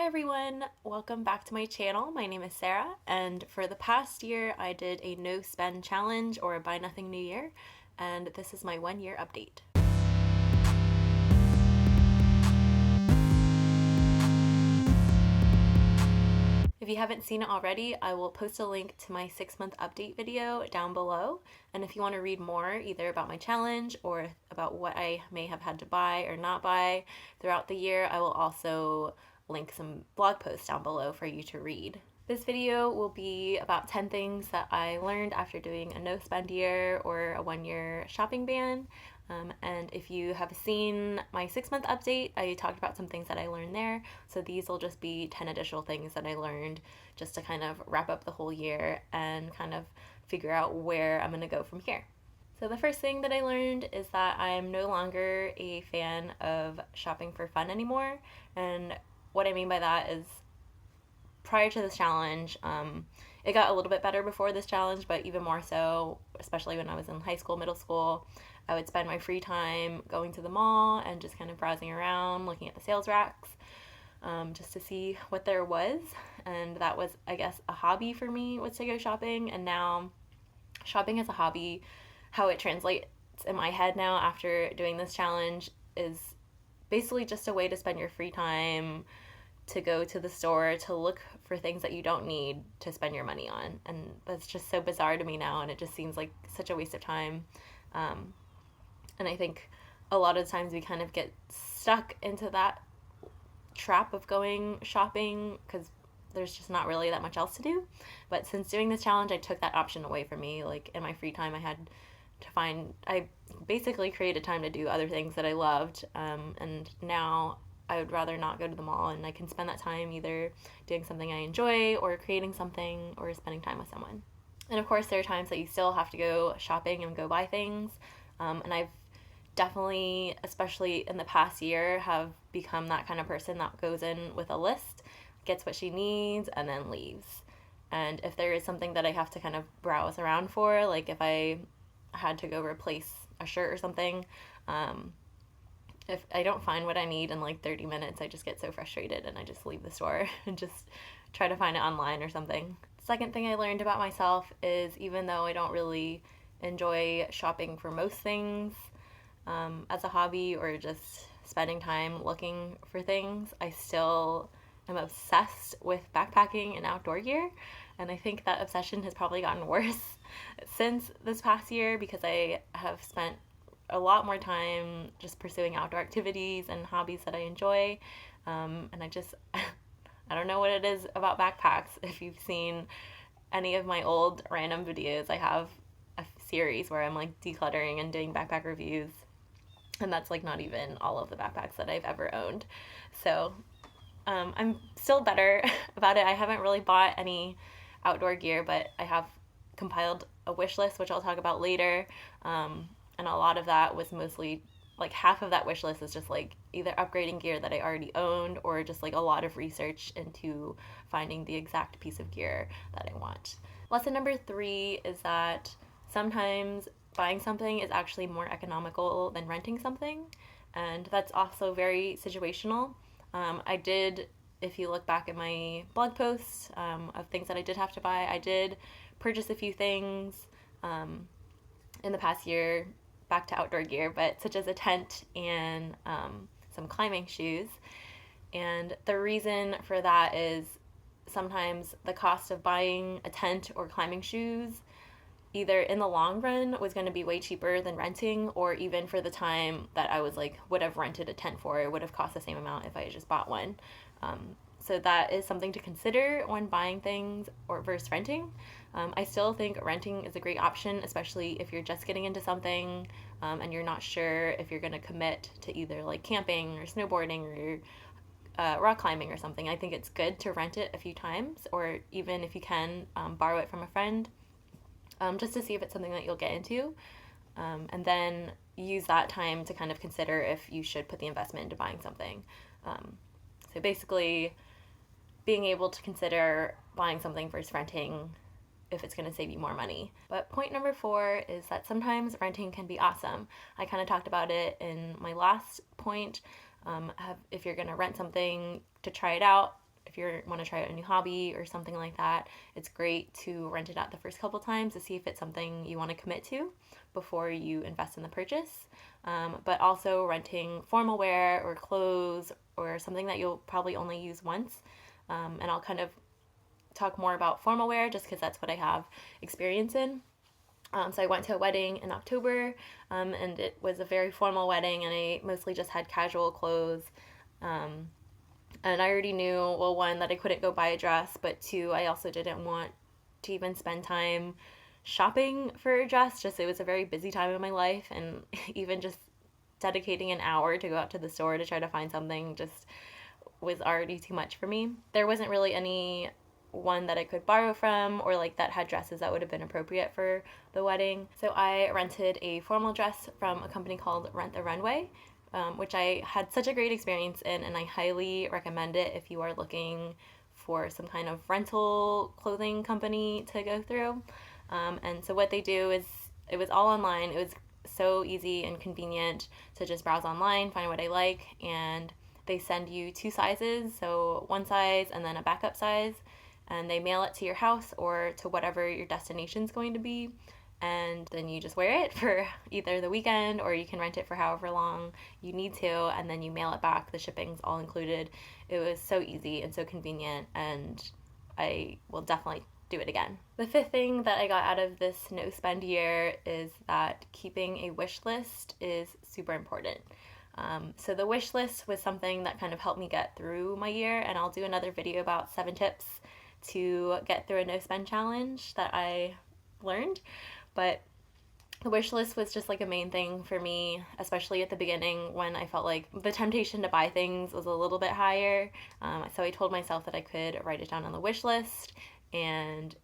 everyone, welcome back to my channel. My name is Sarah, and for the past year I did a no spend challenge or a buy nothing new year, and this is my 1 year update. If you haven't seen it already, I will post a link to my 6-month update video down below, and if you want to read more either about my challenge or about what I may have had to buy or not buy throughout the year, I will also link some blog posts down below for you to read. This video will be about 10 things that I learned after doing a no spend year or a 1-year shopping ban. And if you have seen my 6-month update, I talked about some things that I learned there. So these will just be 10 additional things that I learned just to kind of wrap up the whole year and kind of figure out where I'm going to go from here. So the first thing that I learned is that I'm no longer a fan of shopping for fun anymore. And what I mean by that is prior to this challenge, it got a little bit better before this challenge, but even more so, especially when I was in high school, middle school, I would spend my free time going to the mall and just kind of browsing around, looking at the sales racks, just to see what there was. And that was, I guess, a hobby for me, was to go shopping. And now shopping as a hobby, how it translates in my head now after doing this challenge, is basically just a way to spend your free time, to go to the store, to look for things that you don't need to spend your money on. And that's just so bizarre to me now, and it just seems like such a waste of time. And I think a lot of times we kind of get stuck into that trap of going shopping because there's just not really that much else to do. But since doing this challenge, I took that option away from me. Like in my free time, I basically created time to do other things that I loved. And now I would rather not go to the mall, and I can spend that time either doing something I enjoy or creating something or spending time with someone. And of course, there are times that you still have to go shopping and go buy things. And I've definitely, especially in the past year, have become that kind of person that goes in with a list, gets what she needs, and then leaves. And if there is something that I have to kind of browse around for, like if I had to go replace a shirt or something, if I don't find what I need in like 30 minutes, I just get so frustrated and I just leave the store and just try to find it online or something. Second thing I learned about myself is even though I don't really enjoy shopping for most things as a hobby or just spending time looking for things, I still am obsessed with backpacking and outdoor gear. And I think that obsession has probably gotten worse since this past year because I have spent a lot more time just pursuing outdoor activities and hobbies that I enjoy. And I don't know what it is about backpacks. If you've seen any of my old random videos, I have a series where I'm like decluttering and doing backpack reviews. And that's like not even all of the backpacks that I've ever owned. So I'm still better about it. I haven't really bought any outdoor gear, but I have compiled a wish list, which I'll talk about later. And a lot of that was mostly, like half of that wish list is just like either upgrading gear that I already owned or just like a lot of research into finding the exact piece of gear that I want. Lesson number 3 is that sometimes buying something is actually more economical than renting something. And that's also very situational. I did, if you look back at my blog posts of things that I did have to buy, I did purchase a few things in the past year, back to outdoor gear, but such as a tent and some climbing shoes. And the reason for that is sometimes the cost of buying a tent or climbing shoes either in the long run was going to be way cheaper than renting, or even for the time that I was like would have rented a tent for, it would have cost the same amount if I had just bought one. So that is something to consider when buying things or versus renting. I still think renting is a great option, especially if you're just getting into something and you're not sure if you're going to commit to either like camping or snowboarding or rock climbing or something. I think it's good to rent it a few times, or even if you can, borrow it from a friend, just to see if it's something that you'll get into. And then use that time to kind of consider if you should put the investment into buying something. So basically, being able to consider buying something versus renting if it's going to save you more money. But point number 4 is that sometimes renting can be awesome. I kind of talked about it in my last point. If you're going to rent something to try it out, if you want to try out a new hobby or something like that, it's great to rent it out the first couple times to see if it's something you want to commit to before you invest in the purchase. But also renting formal wear or clothes or something that you'll probably only use once. And I'll kind of talk more about formal wear just because that's what I have experience in. So I went to a wedding in October, and it was a very formal wedding, and I mostly just had casual clothes. And I already knew, well, one, that I couldn't go buy a dress, but two, I also didn't want to even spend time shopping for a dress. Just, it was a very busy time in my life, and even just dedicating an hour to go out to the store to try to find something just was already too much for me. There wasn't really any one that I could borrow from or like that had dresses that would have been appropriate for the wedding. So I rented a formal dress from a company called Rent the Runway, which I had such a great experience in, and I highly recommend it if you are looking for some kind of rental clothing company to go through. And so what they do is, it was all online. It was so easy and convenient to just browse online, find what I like, and they send you two sizes, so one size and then a backup size, and they mail it to your house or to whatever your destination's going to be, and then you just wear it for either the weekend or you can rent it for however long you need to, and then you mail it back. The shipping's all included. It was so easy and so convenient, and I will definitely do it again. The fifth thing that I got out of this no spend year is that keeping a wish list is super important. So the wish list was something that kind of helped me get through my year, and I'll do another video about 7 tips to get through a no spend challenge that I learned. But the wish list was just like a main thing for me, especially at the beginning when I felt like the temptation to buy things was a little bit higher. So I told myself that I could write it down on the wish list, and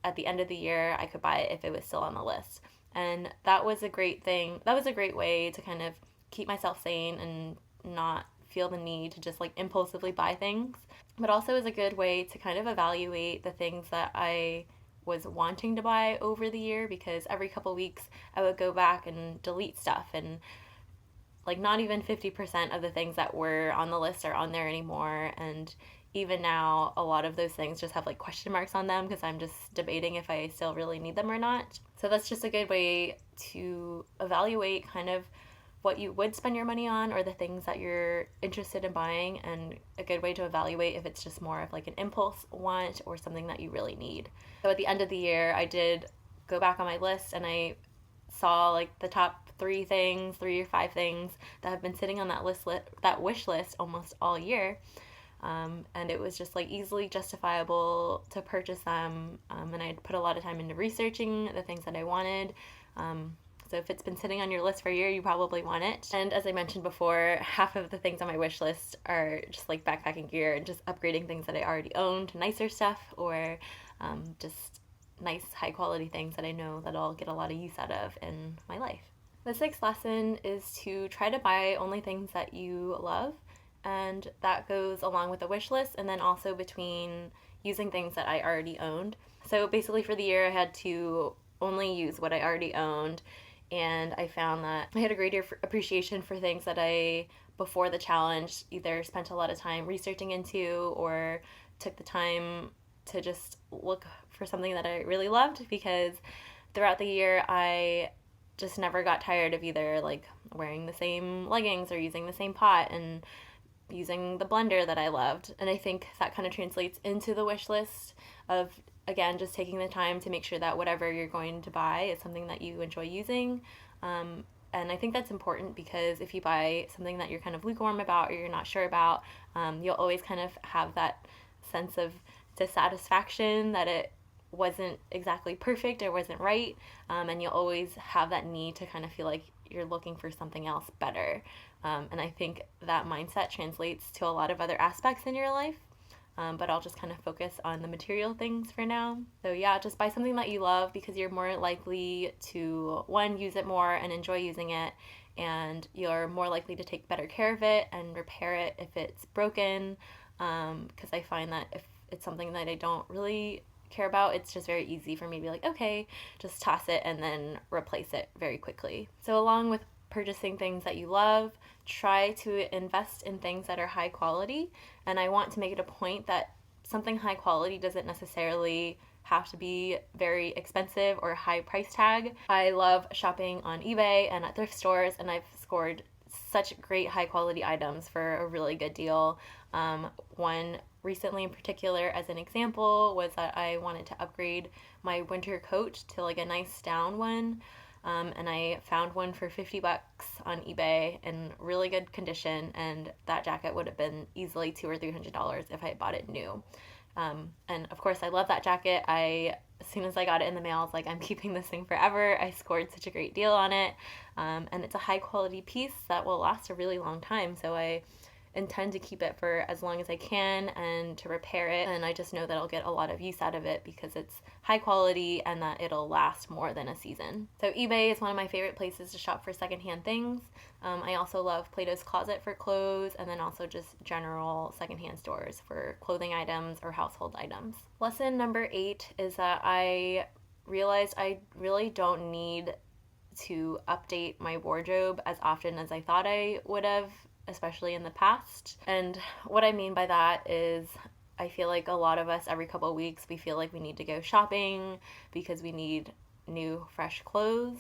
at the end of the year I could buy it if it was still on the list. And that was a great thing. That was a great way to kind of keep myself sane and not feel the need to just like impulsively buy things, but also is a good way to kind of evaluate the things that I was wanting to buy over the year, because every couple weeks I would go back and delete stuff, and like not even 50% of the things that were on the list are on there anymore. And even now, a lot of those things just have like question marks on them because I'm just debating if I still really need them or not. So that's just a good way to evaluate kind of what you would spend your money on or the things that you're interested in buying, and a good way to evaluate if it's just more of like an impulse want or something that you really need. So at the end of the year, I did go back on my list and I saw like the top 3 or 5 things that have been sitting on that that wish list almost all year. And it was just like easily justifiable to purchase them. And I'd put a lot of time into researching the things that I wanted. So if it's been sitting on your list for a year, you probably want it. And as I mentioned before, half of the things on my wish list are just like backpacking gear and just upgrading things that I already own to nicer stuff, or just nice high quality things that I know that I'll get a lot of use out of in my life. The 6th lesson is to try to buy only things that you love, and that goes along with the wish list and then also between using things that I already owned. So basically for the year I had to only use what I already owned, and I found that I had a greater appreciation for things that I, before the challenge, either spent a lot of time researching into or took the time to just look for something that I really loved, because throughout the year I just never got tired of either like wearing the same leggings or using the same pot and using the blender that I loved. And I think that kind of translates into the wish list of, again, just taking the time to make sure that whatever you're going to buy is something that you enjoy using. And I think that's important, because if you buy something that you're kind of lukewarm about or you're not sure about, you'll always kind of have that sense of dissatisfaction that it wasn't exactly perfect or wasn't right. And you'll always have that need to kind of feel like you're looking for something else better. And I think that mindset translates to a lot of other aspects in your life. But I'll just kind of focus on the material things for now. So yeah, just buy something that you love, because you're more likely to, one, use it more and enjoy using it, and you're more likely to take better care of it and repair it if it's broken. Because I find that if it's something that I don't really care about, it's just very easy for me to be like, okay, just toss it and then replace it very quickly. So along with purchasing things that you love, try to invest in things that are high quality. And I want to make it a point that something high quality doesn't necessarily have to be very expensive or high price tag. I love shopping on eBay and at thrift stores, and I've scored such great high quality items for a really good deal. One recently in particular, as an example, was that I wanted to upgrade my winter coat to like a nice down one. And I found one for $50 on eBay in really good condition, and that jacket would have been easily $200 or $300 if I had bought it new. And of course, I love that jacket. As soon as I got it in the mail, I was like, I'm keeping this thing forever. I scored such a great deal on it, and it's a high quality piece that will last a really long time. So I intend to keep it for as long as I can and to repair it, and I just know that I'll get a lot of use out of it because it's high quality and that it'll last more than a season. So eBay is one of my favorite places to shop for secondhand things. I also love Plato's Closet for clothes, and then also just general secondhand stores for clothing items or household items. Lesson number 8 is that I realized I really don't need to update my wardrobe as often as I thought I would have, especially in the past. And what I mean by that is I feel like a lot of us, every couple of weeks, we feel like we need to go shopping because we need new, fresh clothes.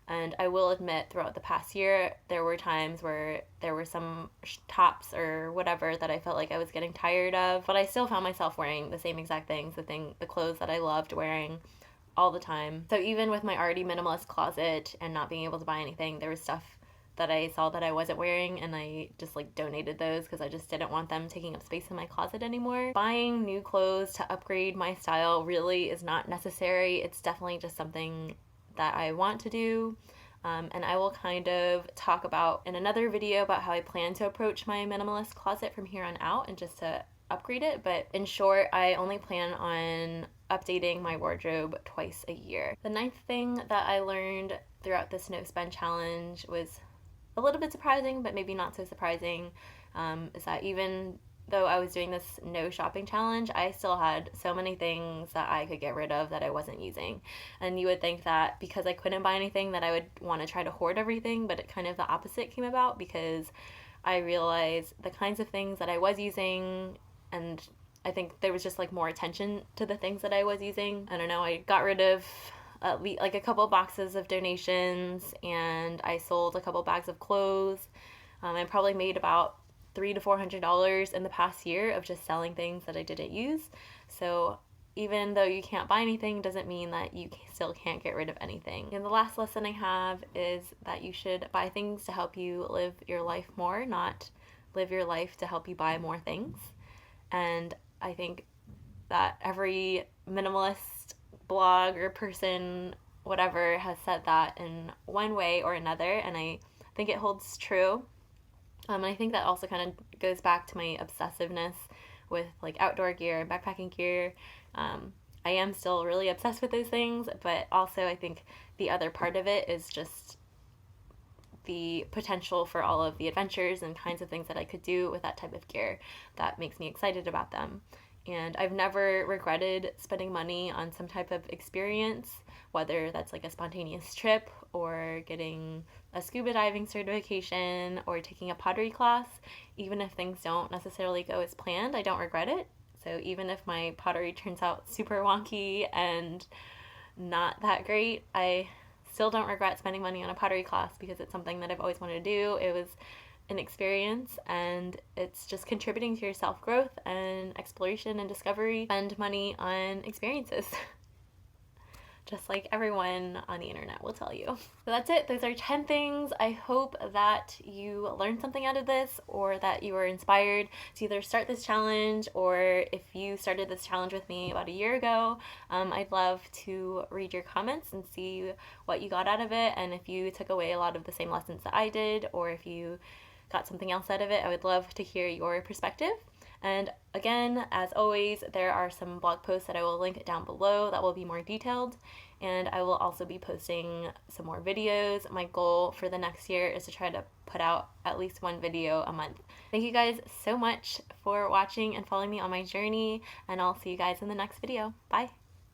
And I will admit, throughout the past year, there were times where there were some tops or whatever that I felt like I was getting tired of, but I still found myself wearing the same exact things, the clothes that I loved wearing all the time. So even with my already minimalist closet and not being able to buy anything, there was stuff that I saw that I wasn't wearing, and I just like donated those because I just didn't want them taking up space in my closet anymore. Buying new clothes to upgrade my style really is not necessary. It's definitely just something that I want to do. And I will kind of talk about in another video about how I plan to approach my minimalist closet from here on out and just to upgrade it. But in short, I only plan on updating my wardrobe twice a year. The 9th thing that I learned throughout this no spend challenge was a little bit surprising, but maybe not so surprising, is that even though I was doing this no shopping challenge, I still had so many things that I could get rid of that I wasn't using. And you would think that because I couldn't buy anything that I would want to try to hoard everything, but it kind of the opposite came about because I realized the kinds of things that I was using, and I think there was just like more attention to the things that I was using. I don't know, I got rid of like a couple boxes of donations, and I sold a couple bags of clothes. I probably made about $300 to $400 in the past year of just selling things that I didn't use. So even though you can't buy anything doesn't mean that you still can't get rid of anything. And the last lesson I have is that you should buy things to help you live your life more, not live your life to help you buy more things. And I think that every minimalist blog or person, whatever, has said that in one way or another, and I think it holds true. And I think that also kind of goes back to my obsessiveness with like outdoor gear and backpacking gear. I am still really obsessed with those things, but also I think the other part of it is just the potential for all of the adventures and kinds of things that I could do with that type of gear that makes me excited about them. And I've never regretted spending money on some type of experience, whether that's like a spontaneous trip or getting a scuba diving certification or taking a pottery class. Even if things don't necessarily go as planned, I don't regret it. So even if my pottery turns out super wonky and not that great, I still don't regret spending money on a pottery class because it's something that I've always wanted to do. It was an experience, and it's just contributing to your self-growth and exploration and discovery. Spend money on experiences. Just like everyone on the internet will tell you. So that's it. Those are 10 things. I hope that you learned something out of this, or that you were inspired to either start this challenge, or if you started this challenge with me about a year ago, I'd love to read your comments and see what you got out of it, and if you took away a lot of the same lessons that I did, or if you got something else out of it. I would love to hear your perspective. And again, as always, there are some blog posts that I will link down below that will be more detailed, and I will also be posting some more videos. My goal for the next year is to try to put out at least one video a month. Thank you guys so much for watching and following me on my journey, and I'll see you guys in the next video. Bye!